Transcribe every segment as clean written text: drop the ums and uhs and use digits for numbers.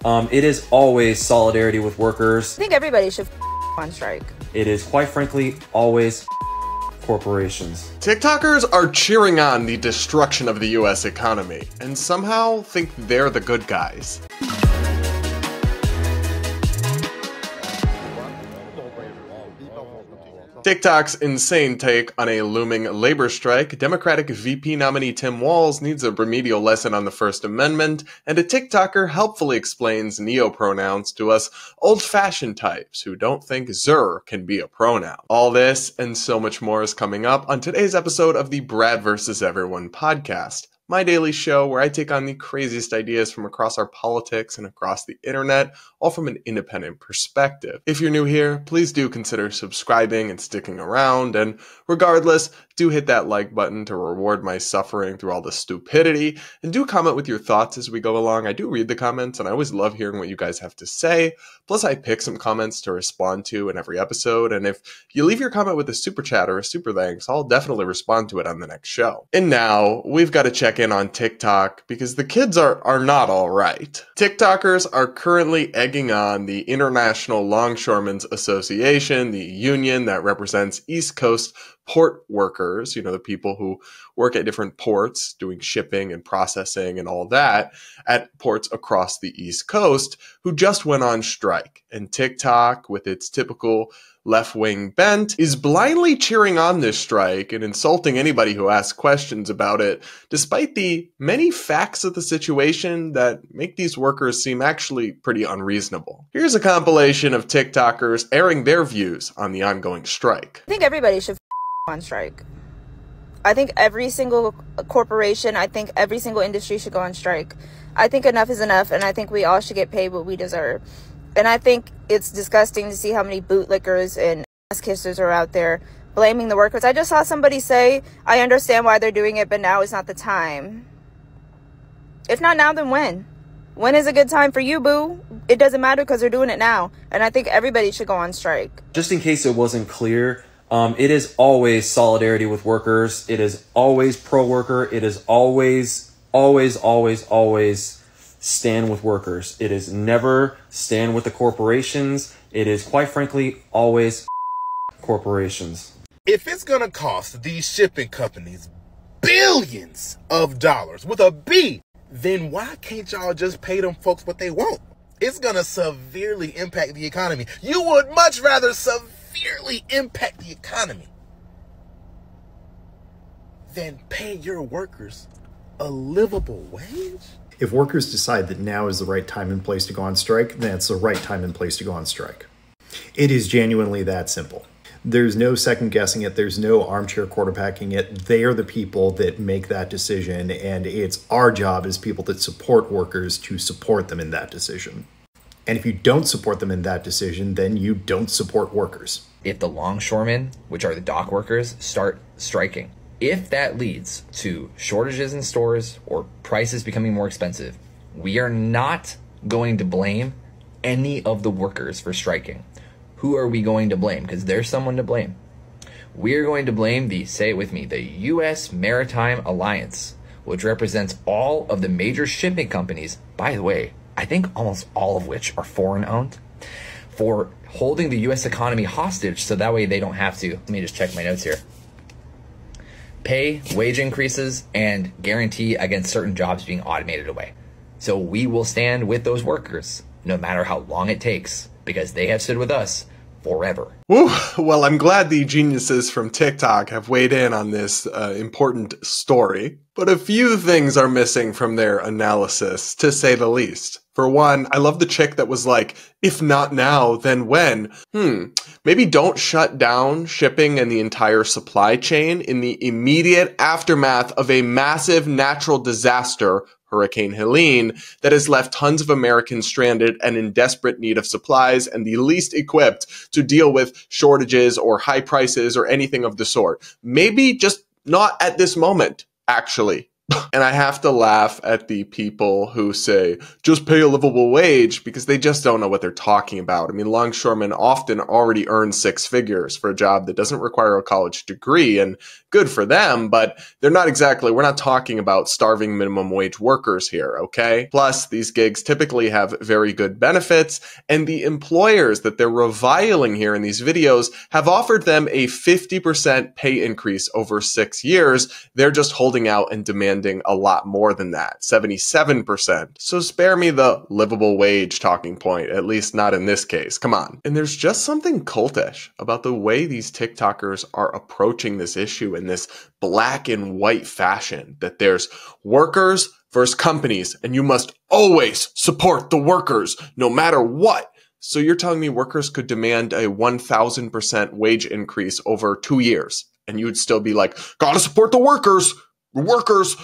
It is always solidarity with workers. I think everybody should on strike. It is, quite frankly, always corporations. TikTokers are cheering on the destruction of the US economy and somehow think they're the good guys. TikTok's insane take on a looming labor strike, Democratic VP nominee Tim Walz needs a remedial lesson on the First Amendment, and a TikToker helpfully explains neopronouns to us old-fashioned types who don't think "zer" can be a pronoun. All this and so much more is coming up on today's episode of the Brad vs. Everyone podcast, my daily show where I take on the craziest ideas from across our politics and across the internet, all from an independent perspective. If you're new here, please do consider subscribing and sticking around, and regardless, do hit that like button to reward my suffering through all the stupidity, and do comment with your thoughts as we go along. I do read the comments, and I always love hearing what you guys have to say. Plus, I pick some comments to respond to in every episode, and if you leave your comment with a super chat or a super thanks, I'll definitely respond to it on the next show. And now, we've got to check in on TikTok, because the kids are not all right. TikTokers are currently egging on the International Longshoremen's Association, the union that represents East Coast port workers, you know, the people who work at different ports doing shipping and processing and all that at ports across the East Coast, who just went on strike. And TikTok, with its typical left-wing bent, is blindly cheering on this strike and insulting anybody who asks questions about it, despite the many facts of the situation that make these workers seem actually pretty unreasonable. Here's a compilation of TikTokers airing their views on the ongoing strike. I think everybody should on strike. I think every single corporation, I think every single industry should go on strike. I think enough is enough, and I think we all should get paid what we deserve. And I think it's disgusting to see how many bootlickers and ass kissers are out there blaming the workers. I just saw somebody say, I understand why they're doing it, but now is not the time. If not now, then when? When is a good time for you, boo? It doesn't matter because they're doing it now. And I think everybody should go on strike. Just in case it wasn't clear, it is always solidarity with workers. It is always pro-worker. It is always stand with workers. It is never stand with the corporations. It is, quite frankly, always corporations. If it's going to cost these shipping companies billions of dollars with a B, then why can't y'all just pay them folks what they want? It's going to severely impact the economy. You would much rather severely impact the economy than pay your workers a livable wage? If workers decide that now is the right time and place to go on strike, then it's the right time and place to go on strike. It is genuinely that simple. There's no second guessing it. There's no armchair quarterbacking it. They are the people that make that decision, and it's our job as people that support workers to support them in that decision. And if you don't support them in that decision, then you don't support workers. If the longshoremen, which are the dock workers, start striking, if that leads to shortages in stores or prices becoming more expensive, we are not going to blame any of the workers for striking. Who are we going to blame? Because there's someone to blame. We are going to blame the, say it with me, the U.S. Maritime Alliance, which represents all of the major shipping companies, by the way, I think almost all of which are foreign owned, for holding the U.S. economy hostage so that way they don't have to, let me just check my notes here, pay wage increases and guarantee against certain jobs being automated away. So we will stand with those workers no matter how long it takes, because they have stood with us forever. Woo. Well, I'm glad the geniuses from TikTok have weighed in on this important story, but a few things are missing from their analysis, to say the least. For one, I love the chick that was like, if not now, then when? Maybe don't shut down shipping and the entire supply chain in the immediate aftermath of a massive natural disaster, Hurricane Helene, that has left tons of Americans stranded and in desperate need of supplies and the least equipped to deal with shortages or high prices or anything of the sort. Maybe just not at this moment, actually. And I have to laugh at the people who say, just pay a livable wage, because they just don't know what they're talking about. I mean, longshoremen often already earn 6 figures for a job that doesn't require a college degree, and good for them, but we're not talking about starving minimum wage workers here, okay? Plus, these gigs typically have very good benefits, and the employers that they're reviling here in these videos have offered them a 50% pay increase over 6 years. They're just holding out and demanding a lot more than that, 77%. So spare me the livable wage talking point, at least not in this case. Come on. And there's just something cultish about the way these TikTokers are approaching this issue in this black and white fashion, that there's workers versus companies, and you must always support the workers no matter what. So you're telling me workers could demand a 1,000% wage increase over 2 years, and you would still be like, gotta support the workers,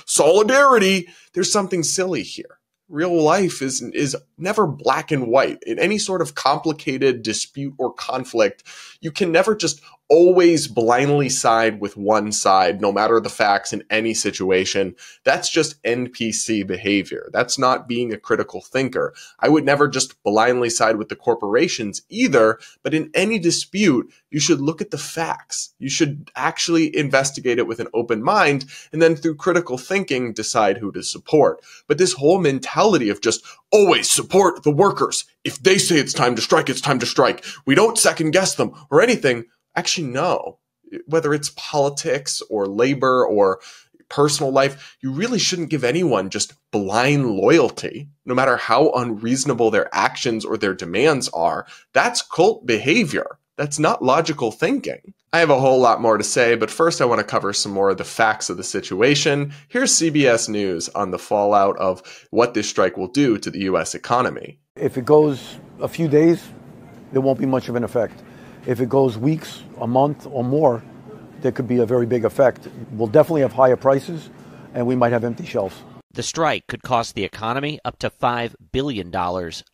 solidarity. There's something silly here. Real life is never black and white. In any sort of complicated dispute or conflict, you can never just always blindly side with one side, no matter the facts in any situation. That's just NPC behavior. That's not being a critical thinker. I would never just blindly side with the corporations either, but in any dispute, you should look at the facts. You should actually investigate it with an open mind, and then through critical thinking, decide who to support. But this whole mentality of just always support the workers. If they say it's time to strike, it's time to strike. We don't second guess them or anything. Actually, no. Whether it's politics or labor or personal life, you really shouldn't give anyone just blind loyalty, no matter how unreasonable their actions or their demands are. That's cult behavior. That's not logical thinking. I have a whole lot more to say, but first I want to cover some more of the facts of the situation. Here's CBS News on the fallout of what this strike will do to the U.S. economy. If it goes a few days, there won't be much of an effect. If it goes weeks, a month, or more, there could be a very big effect. We'll definitely have higher prices, and we might have empty shelves. The strike could cost the economy up to $5 billion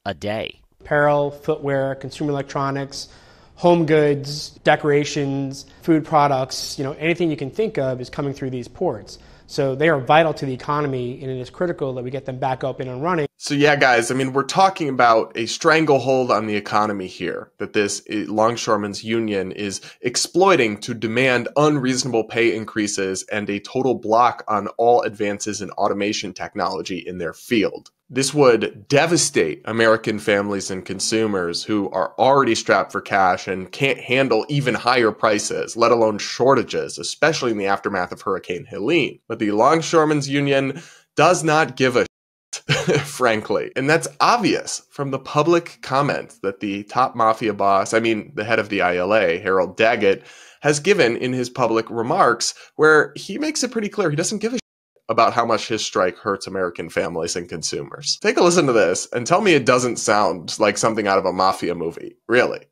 a day. Apparel, footwear, consumer electronics, home goods, decorations, food products, anything you can think of is coming through these ports. So they are vital to the economy, and it is critical that we get them back up and running. So yeah, guys, we're talking about a stranglehold on the economy here that this longshoremen's union is exploiting to demand unreasonable pay increases and a total block on all advances in automation technology in their field. This would devastate American families and consumers who are already strapped for cash and can't handle even higher prices, let alone shortages, especially in the aftermath of Hurricane Helene. But the Longshoremen's Union does not give a shit, frankly. And that's obvious from the public comments that the top mafia boss, the head of the ILA, Harold Daggett, has given in his public remarks, where he makes it pretty clear he doesn't give a shit about how much his strike hurts American families and consumers. Take a listen to this and tell me it doesn't sound like something out of a mafia movie, really.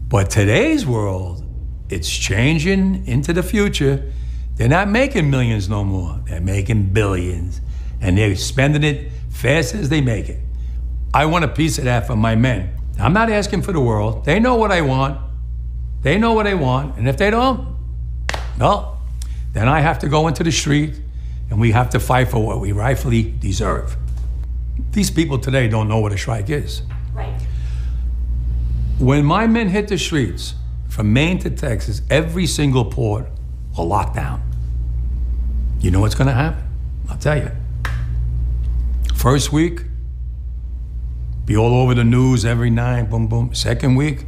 But today's world, it's changing into the future. They're not making millions no more. They're making billions, and they're spending it fast as they make it. I want a piece of that for my men. I'm not asking for the world. They know what I want. They know what I want, and if they don't, well, then I have to go into the street and we have to fight for what we rightfully deserve. These people today don't know what a strike is. Right. When my men hit the streets, from Maine to Texas, every single port will lock down. You know what's gonna happen? I'll tell you. First week, be all over the news every night, boom, boom. Second week,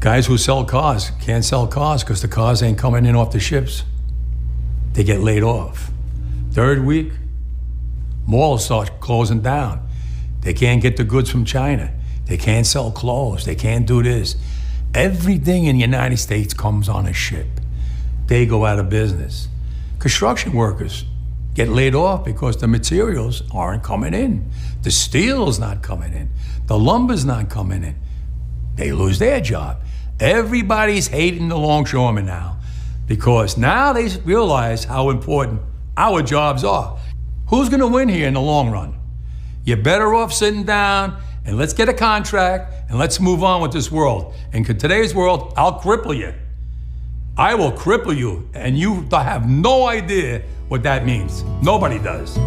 guys who sell cars can't sell cars because the cars ain't coming in off the ships. They get laid off. Third week, malls start closing down. They can't get the goods from China. They can't sell clothes. They can't do this. Everything in the United States comes on a ship. They go out of business. Construction workers get laid off because the materials aren't coming in. The steel's not coming in. The lumber's not coming in. They lose their job. Everybody's hating the longshoremen now, because now they realize how important our jobs are. Who's gonna win here in the long run? You're better off sitting down and let's get a contract and let's move on with this world. And in today's world, I'll cripple you. I will cripple you, and you have no idea what that means. Nobody does.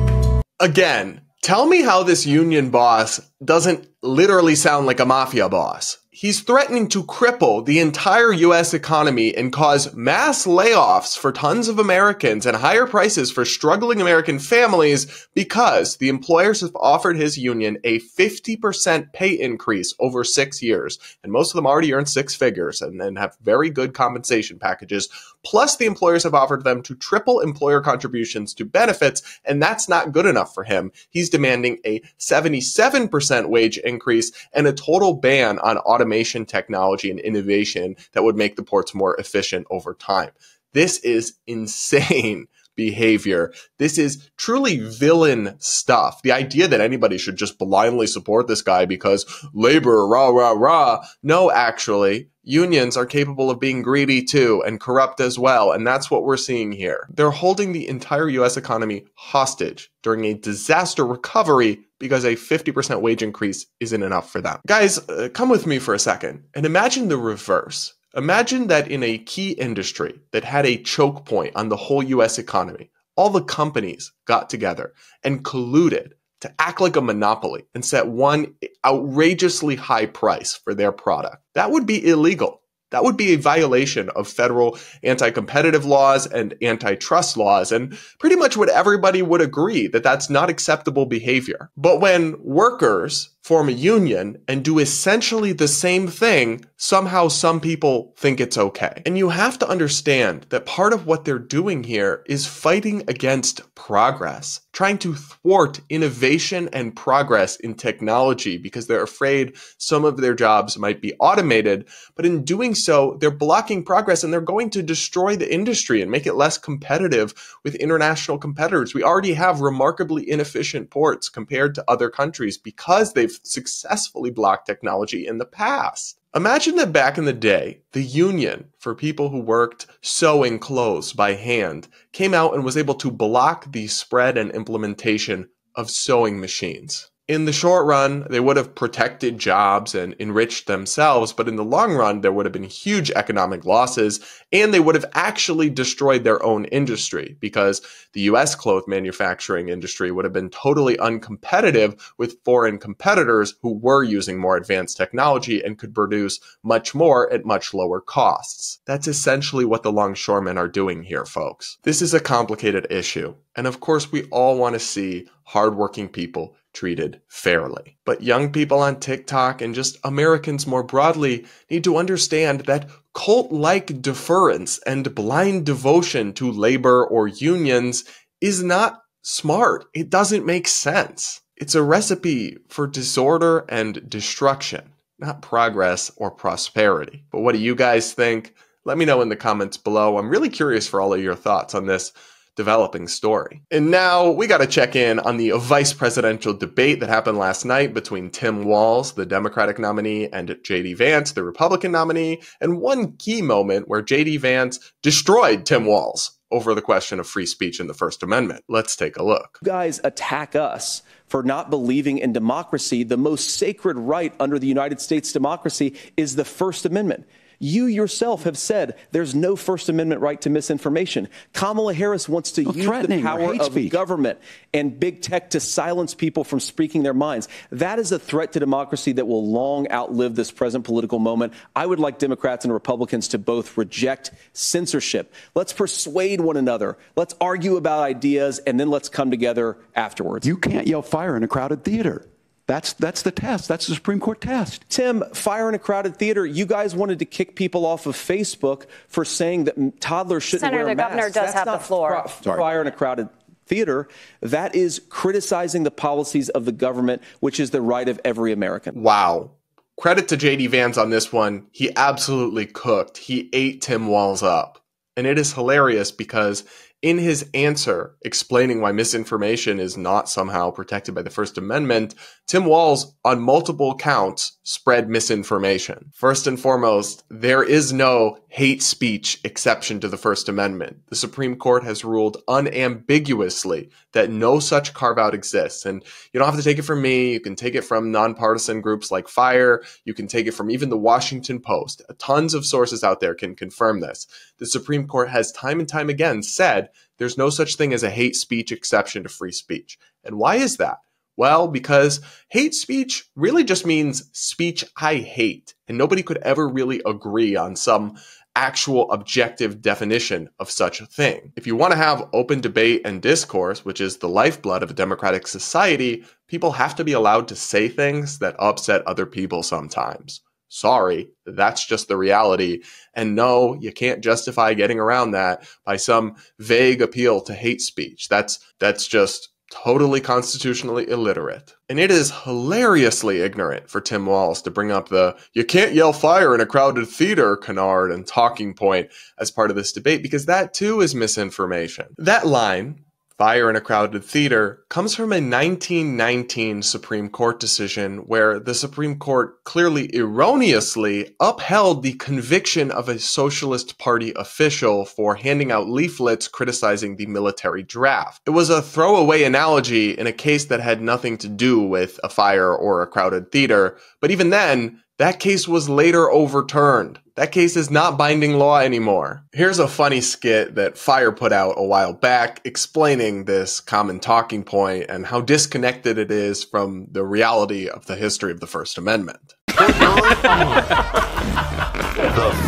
Again, tell me how this union boss doesn't literally sound like a mafia boss. He's threatening to cripple the entire US economy and cause mass layoffs for tons of Americans and higher prices for struggling American families because the employers have offered his union a 50% pay increase over 6 years. And most of them already earn six figures and have very good compensation packages. Plus, the employers have offered them to triple employer contributions to benefits, and that's not good enough for him. He's demanding a 77% wage increase and a total ban on automation technology and innovation that would make the ports more efficient over time. This is insane behavior. This is truly villain stuff. The idea that anybody should just blindly support this guy because labor, rah, rah, rah. No, actually, unions are capable of being greedy too and corrupt as well. And that's what we're seeing here. They're holding the entire US economy hostage during a disaster recovery because a 50% wage increase isn't enough for them. Guys, come with me for a second and imagine the reverse. Imagine that in a key industry that had a choke point on the whole US economy, all the companies got together and colluded to act like a monopoly and set one outrageously high price for their product. That would be illegal. That would be a violation of federal anti-competitive laws and antitrust laws, and pretty much what everybody would agree that that's not acceptable behavior. But when workers form a union and do essentially the same thing, somehow some people think it's okay. And you have to understand that part of what they're doing here is fighting against progress, trying to thwart innovation and progress in technology because they're afraid some of their jobs might be automated. But in doing so, they're blocking progress and they're going to destroy the industry and make it less competitive with international competitors. We already have remarkably inefficient ports compared to other countries because they've successfully blocked technology in the past. Imagine that back in the day, the union for people who worked sewing clothes by hand came out and was able to block the spread and implementation of sewing machines. In the short run, they would have protected jobs and enriched themselves, but in the long run, there would have been huge economic losses, and they would have actually destroyed their own industry because the US cloth manufacturing industry would have been totally uncompetitive with foreign competitors who were using more advanced technology and could produce much more at much lower costs. That's essentially what the longshoremen are doing here, folks. This is a complicated issue, and of course, we all want to see hardworking people treated fairly. But young people on TikTok and just Americans more broadly need to understand that cult-like deference and blind devotion to labor or unions is not smart. It doesn't make sense. It's a recipe for disorder and destruction, not progress or prosperity. But what do you guys think? Let me know in the comments below. I'm really curious for all of your thoughts on this developing story. And now we got to check in on the vice presidential debate that happened last night between Tim Walz, the Democratic nominee, and J.D. Vance, the Republican nominee, and one key moment where J.D. Vance destroyed Tim Walz over the question of free speech in the First Amendment. Let's take a look. You guys attack us for not believing in democracy. The most sacred right under the United States democracy is the First Amendment. You yourself have said there's no First Amendment right to misinformation. Kamala Harris wants to use the power of government and big tech to silence people from speaking their minds. That is a threat to democracy that will long outlive this present political moment. I would like Democrats and Republicans to both reject censorship. Let's persuade one another. Let's argue about ideas, and then let's come together afterwards. You can't yell fire in a crowded theater. That's the test. That's the Supreme Court test. Tim, fire in a crowded theater. You guys wanted to kick people off of Facebook for saying that toddlers shouldn't wear masks. Senator, the governor does have the floor. Fire in a crowded theater. That is criticizing the policies of the government, which is the right of every American. Wow. Credit to J.D. Vance on this one. He absolutely cooked. He ate Tim Walz up. And it is hilarious because in his answer explaining why misinformation is not somehow protected by the First Amendment, Tim Walz, on multiple counts, spread misinformation. First and foremost, there is no hate speech exception to the First Amendment. The Supreme Court has ruled unambiguously that no such carve-out exists. And you don't have to take it from me. You can take it from nonpartisan groups like FIRE. You can take it from even the Washington Post. Tons of sources out there can confirm this. The Supreme Court has time and time again said there's no such thing as a hate speech exception to free speech. And why is that? Well, because hate speech really just means speech I hate, and nobody could ever really agree on some actual objective definition of such a thing. If you want to have open debate and discourse, which is the lifeblood of a democratic society, people have to be allowed to say things that upset other people sometimes. Sorry, that's just the reality. And no, you can't justify getting around that by some vague appeal to hate speech. That's just totally constitutionally illiterate. And it is hilariously ignorant for Tim Walz to bring up the "you can't yell fire in a crowded theater" canard and talking point as part of this debate, because that too is misinformation. That line, "fire in a crowded theater," comes from a 1919 Supreme Court decision where the Supreme Court clearly erroneously upheld the conviction of a Socialist Party official for handing out leaflets criticizing the military draft. It was a throwaway analogy in a case that had nothing to do with a fire or a crowded theater, but even then, that case was later overturned. That case is not binding law anymore. Here's a funny skit that FIRE put out a while back explaining this common talking point and how disconnected it is from the reality of the history of the First Amendment. The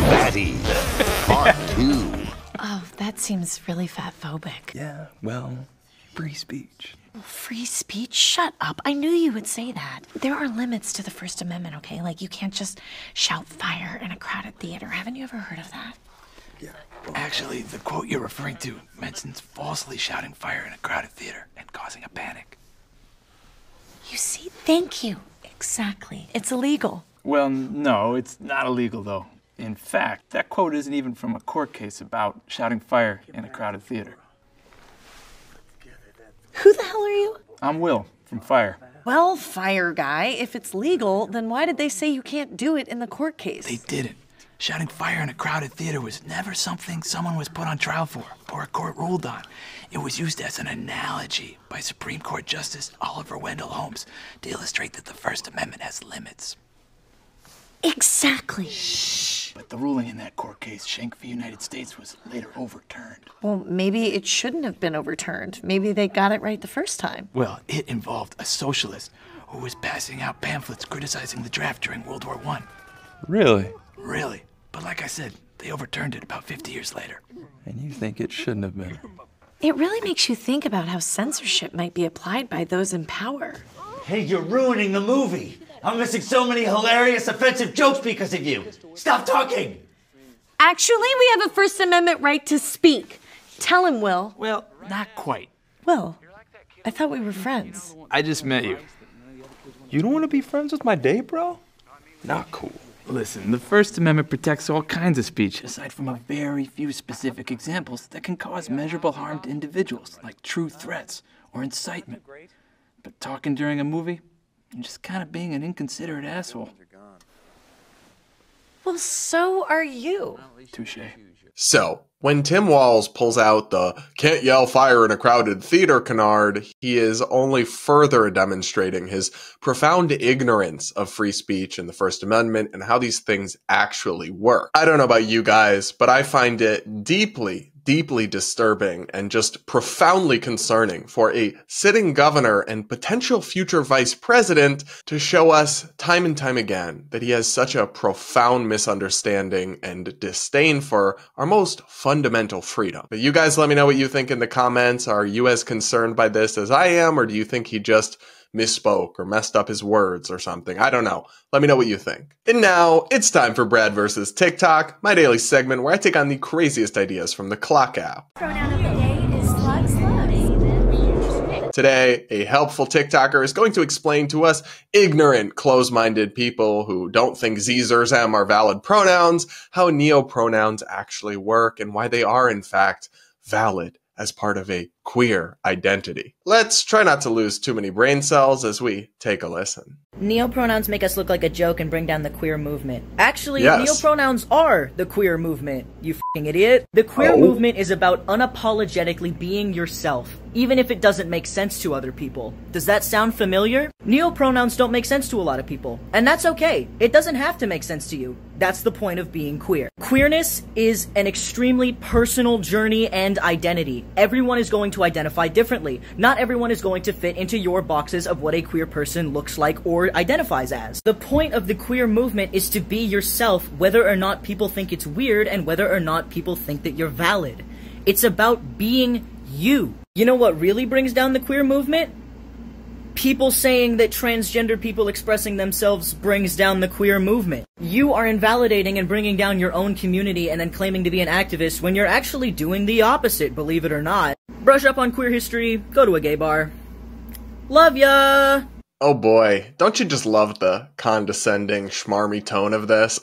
Fatty, Part 2. Oh, that seems really fatphobic. Yeah, well, free speech. Free speech? Shut up. I knew you would say that. There are limits to the First Amendment, okay? Like, you can't just shout fire in a crowded theater. Haven't you ever heard of that? Yeah. Actually, the quote you're referring to mentions falsely shouting fire in a crowded theater and causing a panic. You see? Thank you. Exactly. It's illegal. Well, no, it's not illegal, though. In fact, that quote isn't even from a court case about shouting fire in a crowded theater. Who the hell are you? I'm Will, from FIRE. Well, fire guy, if it's legal, then why did they say you can't do it in the court case? They didn't. Shouting fire in a crowded theater was never something someone was put on trial for or a court ruled on. It was used as an analogy by Supreme Court Justice Oliver Wendell Holmes to illustrate that the First Amendment has limits. Exactly. Shh. But the ruling in that court case, Schenck v. United States, was later overturned. Well, maybe it shouldn't have been overturned. Maybe they got it right the first time. Well, it involved a socialist who was passing out pamphlets criticizing the draft during World War I. Really? Really. But like I said, they overturned it about 50 years later. And you think it shouldn't have been? It really makes you think about how censorship might be applied by those in power. Hey, you're ruining the movie. I'm missing so many hilarious, offensive jokes because of you. Stop talking. Actually, we have a First Amendment right to speak. Tell him, Will. Well, not quite. Will, I thought we were friends. I just met you. You don't want to be friends with my date, bro? Not cool. Listen, the First Amendment protects all kinds of speech, aside from a very few specific examples that can cause measurable harm to individuals, like true threats or incitement. But talking during a movie, you're just kind of being an inconsiderate asshole. Well, so are you. Touche. So, when Tim Walz pulls out the "can't yell fire in a crowded theater" canard, he is only further demonstrating his profound ignorance of free speech and the First Amendment and how these things actually work. I don't know about you guys, but I find it deeply disturbing and just profoundly concerning for a sitting governor and potential future vice president to show us time and time again that he has such a profound misunderstanding and disdain for our most fundamental freedom. But you guys let me know what you think in the comments. Are you as concerned by this as I am, or do you think he just misspoke or messed up his words or something? I don't know. Let me know what you think. And now it's time for Brad versus TikTok, my daily segment where I take on the craziest ideas from the Clock app. Pronoun of the day is slug. Today, a helpful TikToker is going to explain to us ignorant, close-minded people who don't think Zers, them are valid pronouns, how neopronouns actually work and why they are, in fact, valid as part of a queer identity. Let's try not to lose too many brain cells as we take a listen. Neopronouns make us look like a joke and bring down the queer movement. Actually, Yes. neopronouns are the queer movement, you f***ing idiot. The queer movement is about unapologetically being yourself, even if it doesn't make sense to other people. Does that sound familiar? Neopronouns don't make sense to a lot of people, and that's okay. It doesn't have to make sense to you. That's the point of being queer. Queerness is an extremely personal journey and identity. Everyone is going to identify differently. Not everyone is going to fit into your boxes of what a queer person looks like or identifies as. The point of the queer movement is to be yourself, whether or not people think it's weird and whether or not people think that you're valid. It's about being you. You know what really brings down the queer movement? People saying that transgender people expressing themselves brings down the queer movement. You are invalidating and bringing down your own community and then claiming to be an activist when you're actually doing the opposite, believe it or not. Brush up on queer history, go to a gay bar. Love ya! Oh boy, don't you just love the condescending, schmarmy tone of this?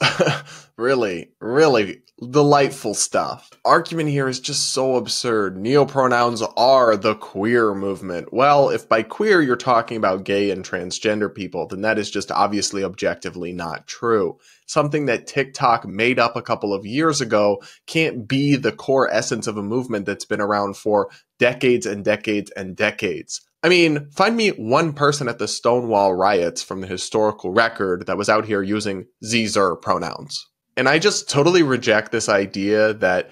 Really, really delightful stuff. Argument here is just so absurd. Neopronouns are the queer movement. Well, if by queer you're talking about gay and transgender people, then that is just obviously objectively not true. Something that TikTok made up a couple of years ago can't be the core essence of a movement that's been around for decades and decades and decades. I mean, find me one person at the Stonewall riots from the historical record that was out here using ze/zer pronouns. And I just totally reject this idea that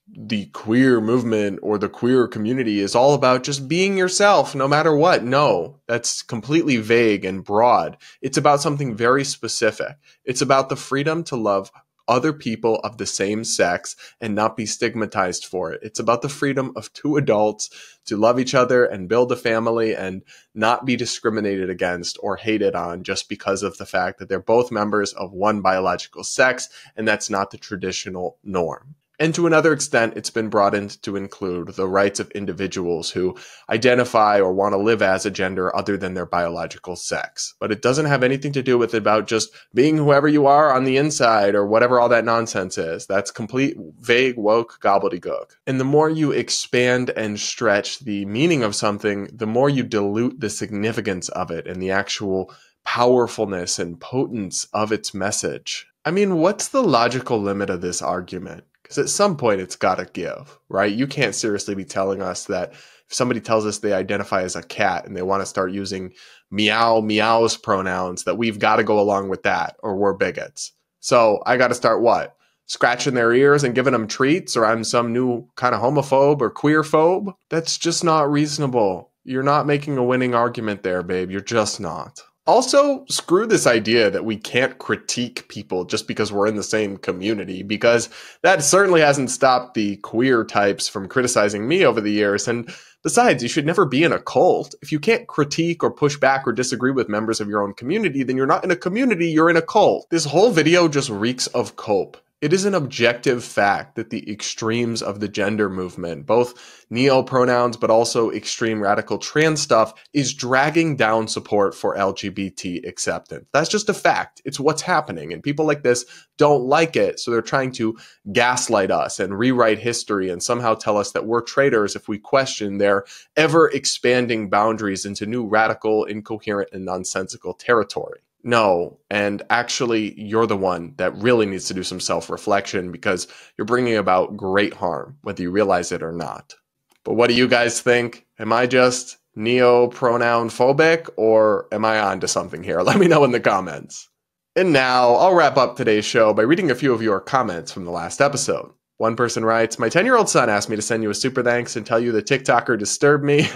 the queer movement or the queer community is all about just being yourself no matter what. No, that's completely vague and broad. It's about something very specific. It's about the freedom to love other people of the same sex and not be stigmatized for it. It's about the freedom of two adults to love each other and build a family and not be discriminated against or hated on just because of the fact that they're both members of one biological sex, and that's not the traditional norm. And to another extent, it's been broadened to include the rights of individuals who identify or want to live as a gender other than their biological sex. But it doesn't have anything to do with about just being whoever you are on the inside or whatever all that nonsense is. That's complete, vague, woke gobbledygook. And the more you expand and stretch the meaning of something, the more you dilute the significance of it and the actual powerfulness and potence of its message. I mean, what's the logical limit of this argument? Because at some point it's got to give, right? You can't seriously be telling us that if somebody tells us they identify as a cat and they want to start using meows pronouns, that we've got to go along with that or we're bigots. So I got to start what? Scratching their ears and giving them treats, or I'm some new kind of homophobe or queerphobe? That's just not reasonable. You're not making a winning argument there, babe. You're just not. Also, screw this idea that we can't critique people just because we're in the same community, because that certainly hasn't stopped the queer types from criticizing me over the years. And besides, you should never be in a cult. If you can't critique or push back or disagree with members of your own community, then you're not in a community, you're in a cult. This whole video just reeks of cope. It is an objective fact that the extremes of the gender movement, both neopronouns but also extreme radical trans stuff, is dragging down support for LGBT acceptance. That's just a fact. It's what's happening. And people like this don't like it, so they're trying to gaslight us and rewrite history and somehow tell us that we're traitors if we question their ever-expanding boundaries into new radical, incoherent, and nonsensical territory. No, and actually, you're the one that really needs to do some self-reflection, because you're bringing about great harm, whether you realize it or not. But what do you guys think? Am I just neopronoun phobic, or am I on to something here? Let me know in the comments. And now, I'll wrap up today's show by reading a few of your comments from the last episode. One person writes, "My 10-year-old son asked me to send you a super thanks and tell you the TikToker disturbed me.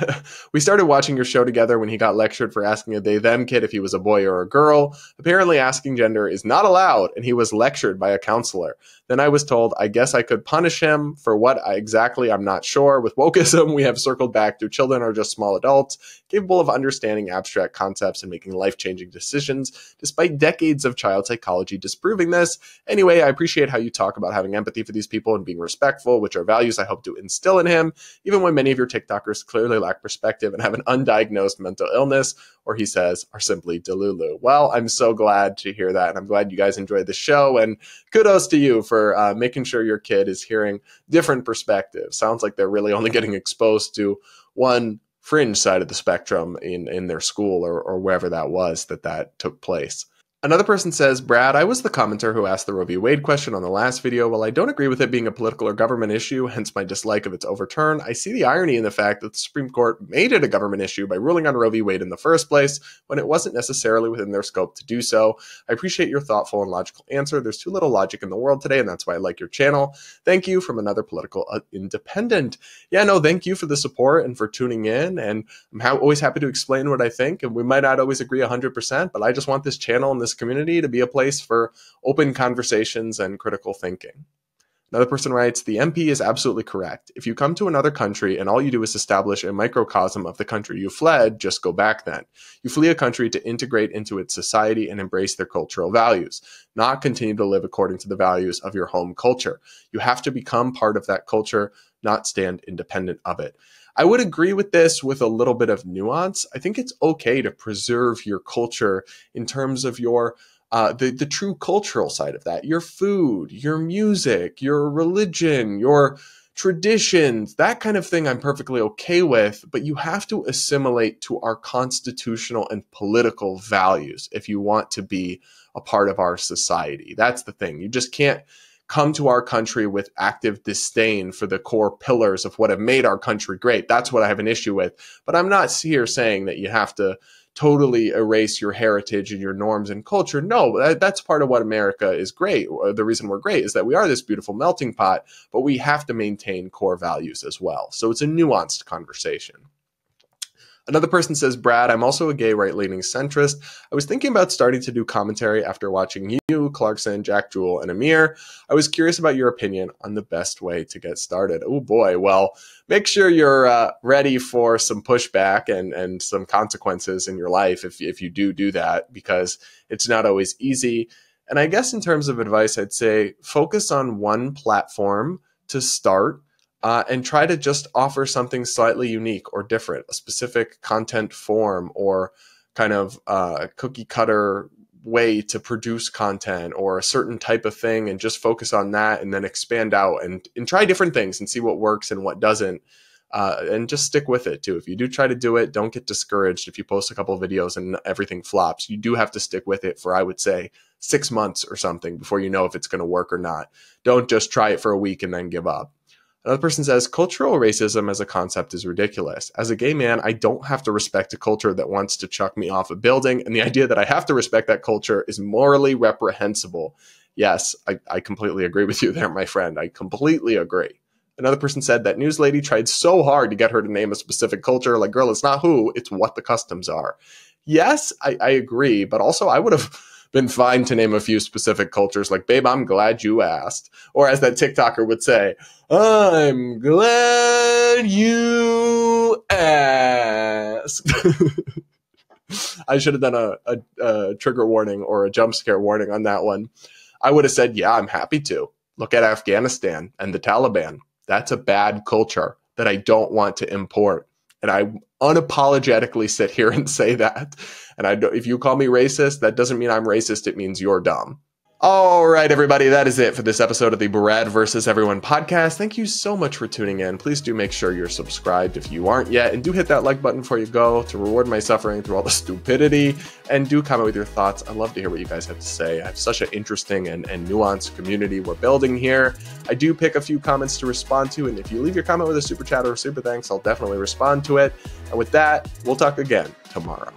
We started watching your show together when he got lectured for asking a they-them kid if he was a boy or a girl. Apparently asking gender is not allowed, and he was lectured by a counselor. Then I was told I guess I could punish him for what exactly, I'm not sure. With wokeism, we have circled back to children are just small adults, capable of understanding abstract concepts and making life-changing decisions, despite decades of child psychology disproving this. Anyway, I appreciate how you talk about having empathy for these people and being respectful, which are values I hope to instill in him, even when many of your TikTokers clearly lack perspective and have an undiagnosed mental illness, or he says, are simply delulu. Well, I'm so glad to hear that, and I'm glad you guys enjoyed the show, and kudos to you for making sure your kid is hearing different perspectives. Sounds like they're really only getting exposed to one fringe side of the spectrum in their school or wherever that was that took place. Another person says, Brad, I was the commenter who asked the Roe v. Wade question on the last video. While I don't agree with it being a political or government issue, hence my dislike of its overturn, I see the irony in the fact that the Supreme Court made it a government issue by ruling on Roe v. Wade in the first place, when it wasn't necessarily within their scope to do so. I appreciate your thoughtful and logical answer. There's too little logic in the world today, and that's why I like your channel. Thank you from another political independent. Yeah, no, thank you for the support and for tuning in, and I'm always happy to explain what I think, and we might not always agree 100%, but I just want this channel and this community to be a place for open conversations and critical thinking. Another person writes, the MP is absolutely correct. If you come to another country and all you do is establish a microcosm of the country you fled, just go back then. You flee a country to integrate into its society and embrace their cultural values, not continue to live according to the values of your home culture. You have to become part of that culture, not stand independent of it. I would agree with this with a little bit of nuance. I think it's okay to preserve your culture in terms of your the true cultural side of that, your food, your music, your religion, your traditions, that kind of thing I'm perfectly okay with, but you have to assimilate to our constitutional and political values if you want to be a part of our society. That's the thing. You just can't come to our country with active disdain for the core pillars of what have made our country great. That's what I have an issue with. But I'm not here saying that you have to totally erase your heritage and your norms and culture. No, that's part of what America is great. The reason we're great is that we are this beautiful melting pot, but we have to maintain core values as well. So it's a nuanced conversation. Another person says, Brad, I'm also a gay right-leaning centrist. I was thinking about starting to do commentary after watching you, Clarkson, Jack Jewell, and Amir. I was curious about your opinion on the best way to get started. Oh boy, well, make sure you're ready for some pushback and some consequences in your life if you do that, because it's not always easy. And I guess in terms of advice, I'd say focus on one platform to start. And try to just offer something slightly unique or different, a specific content form or kind of cookie cutter way to produce content or a certain type of thing, and just focus on that and then expand out and try different things and see what works and what doesn't. And just stick with it too. If you do try to do it, don't get discouraged if you post a couple of videos and everything flops. You do have to stick with it for, I would say, 6 months or something before you know if it's going to work or not. Don't just try it for a week and then give up. Another person says, cultural racism as a concept is ridiculous. As a gay man, I don't have to respect a culture that wants to chuck me off a building, and the idea that I have to respect that culture is morally reprehensible. Yes, I completely agree with you there, my friend. I completely agree. Another person said that news lady tried so hard to get her to name a specific culture. Like, girl, it's not who, it's what the customs are. Yes, I agree, but also I would have been fine to name a few specific cultures, like, babe, I'm glad you asked. Or as that TikToker would say, I'm glad you asked. I should have done a trigger warning or a jump scare warning on that one. I would have said, yeah, I'm happy to. Look at Afghanistan and the Taliban. That's a bad culture that I don't want to import. And I unapologetically sit here and say that. And if you call me racist, that doesn't mean I'm racist. It means you're dumb. All right, everybody, that is it for this episode of the Brad vs. Everyone podcast. Thank you so much for tuning in. Please do make sure you're subscribed if you aren't yet, and do hit that like button before you go to reward my suffering through all the stupidity, and do comment with your thoughts. I'd love to hear what you guys have to say. I have such an interesting and nuanced community we're building here. I do pick a few comments to respond to, and if you leave your comment with a super chat or a super thanks, I'll definitely respond to it. And with that, we'll talk again tomorrow.